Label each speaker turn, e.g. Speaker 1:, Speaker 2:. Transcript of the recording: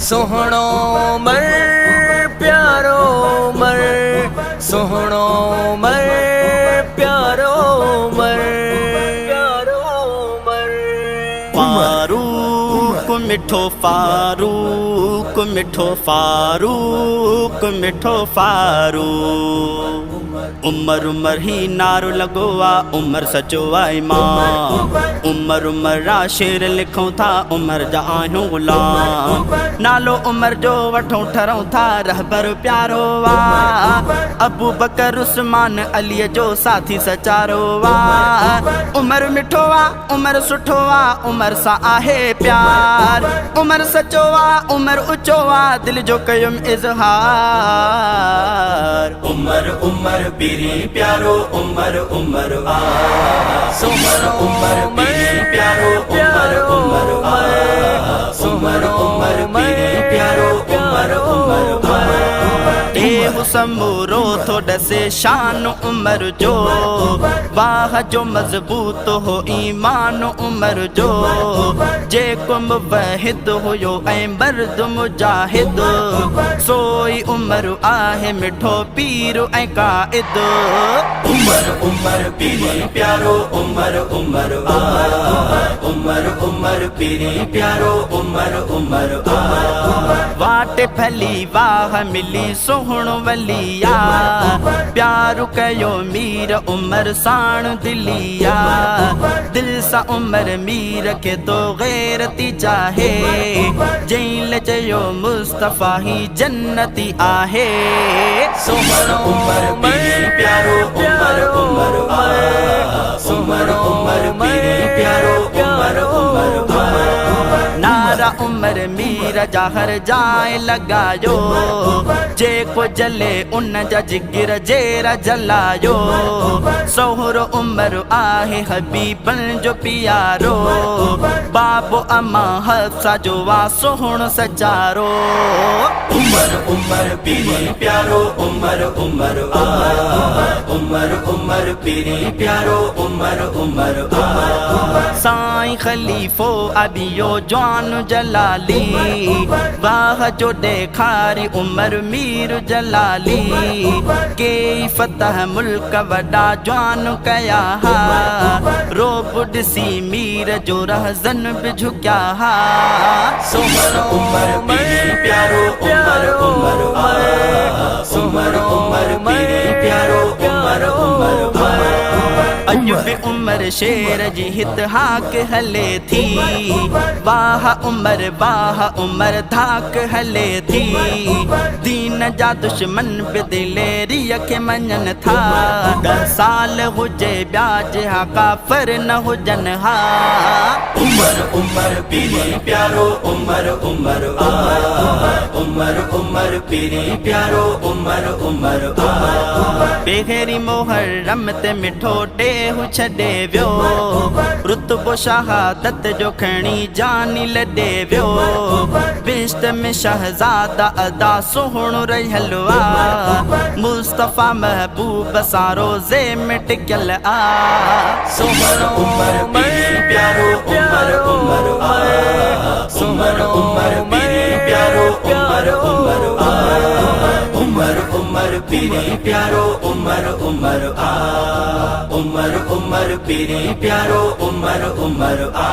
Speaker 1: सोहणो उमर प्यारो उमर, सोहणो उमर प्यारो उमर, प्यारो उमर।
Speaker 2: फारूक मिठो फारूक, मिठो फारूक, मिठो फारूक। उमर उमर ही नारो लगोआ, उमर सचो आई मां। उमर उमर रा शेर लिखूं था, उमर जा आहियूं गुलाम। नालो उमर जो वठूं ठरूं था, रहबर प्यारो वा। अबू बकर उस्मान अलीअ जो साथी सचारो वा। उमर मिठो वा, उमर सुठो वा, उमर सां आहे प्यार। उमर सचो वा, उमर ऊंचो वा, दिल जो कयुम इज़हार। उमर उमर पीरी प्यारो, उमर उमर आ।
Speaker 1: सोहणो
Speaker 2: उमर पीरी प्यारो, उमर उमर आ। उमर उमर पीरी प्यारो, उमर उमर आ। देव समूरो थो डसे शान उमर जो, वाह जो मजबूत हो ईमान उमर जो। जेको मुवहिद हुयो ऐं मर्द मुजाहिद, सोई उमर आहे मिठो पीर ऐं काइद। उमर उमर पीरी प्यारो, उमर उमर आ। उमर उमर पीरी प्यारो, उमर उमर आ। वाट फैली वाह मिली सोहणो वलिया, प्यारु कयो मीर उमर साण दिलिया। दिल सां उमर मीर खे तो गैरती चाहे, जैल चयो मुस्तफ़ा ही जन्नती आहे।
Speaker 1: सोहणो
Speaker 2: उमर पीरी प्यारो, उमर उमर आ। उमर उमर पीरी प्यारो, उमर उमर आ। नारा उमर मीर जा हर जाए लगायो, जेको जले उन जा जिगर जेरा जलायो। सोहरो उमर आहे हबीबन जो पियारो, बाबो अम्मा हफ्सा जो वा सोहणो सचारो। उमर उमर पीरी प्यारो, उमर उमर आ। उमर उमर पीरी प्यारो, उमर उमर आ। साईं खलीफो अबियो जवान जलाली, वाह जो ॾेखारी उमर मीर जलाली। केई फतह मुल्क वॾा जवान कया हा, रोब ॾिसी मीर जो रहज़न बि झुकिया हा।
Speaker 1: सोहणो
Speaker 2: उमर पीरी प्यारो, उमर उमर आ। सोहणो उमर पीरी प्यारो, उमर उमर आ। अॼु बि उमर शेर जी हित हाक हले थी, वाह उमर वाह उमर धाक हले थी। दीन जा दुश्मन बि दिलेरीअ खे मञनि था, 10 साल हुजे ॿिया जिहा काफ़िर न हुजनि हा। उमर उमर पीरी प्यारो, उमर उमर आ। उमर उमर पीरी प्यारो, उमर उमर आ। बेगेरी मुहर्रम ते मिठो टेहु छॾे वियो, रुतबो शहादत जो खणी जानी लॾे वियो। बिश्त में शहज़ादा अदा सोहणो रहियल आ, मुस्तफ़ा महबूब सां रोज़े में टिकियल आ।
Speaker 1: सोहणो
Speaker 2: उमर पीरी प्यारो, उमर उमर आ। सोहणो उमर पीरी प्यारो, उमर उमर आ। उमर उमर पीरी प्यारो, उमर उमर आ। उमर उमर पीरी प्यारो, उमर उमर आ।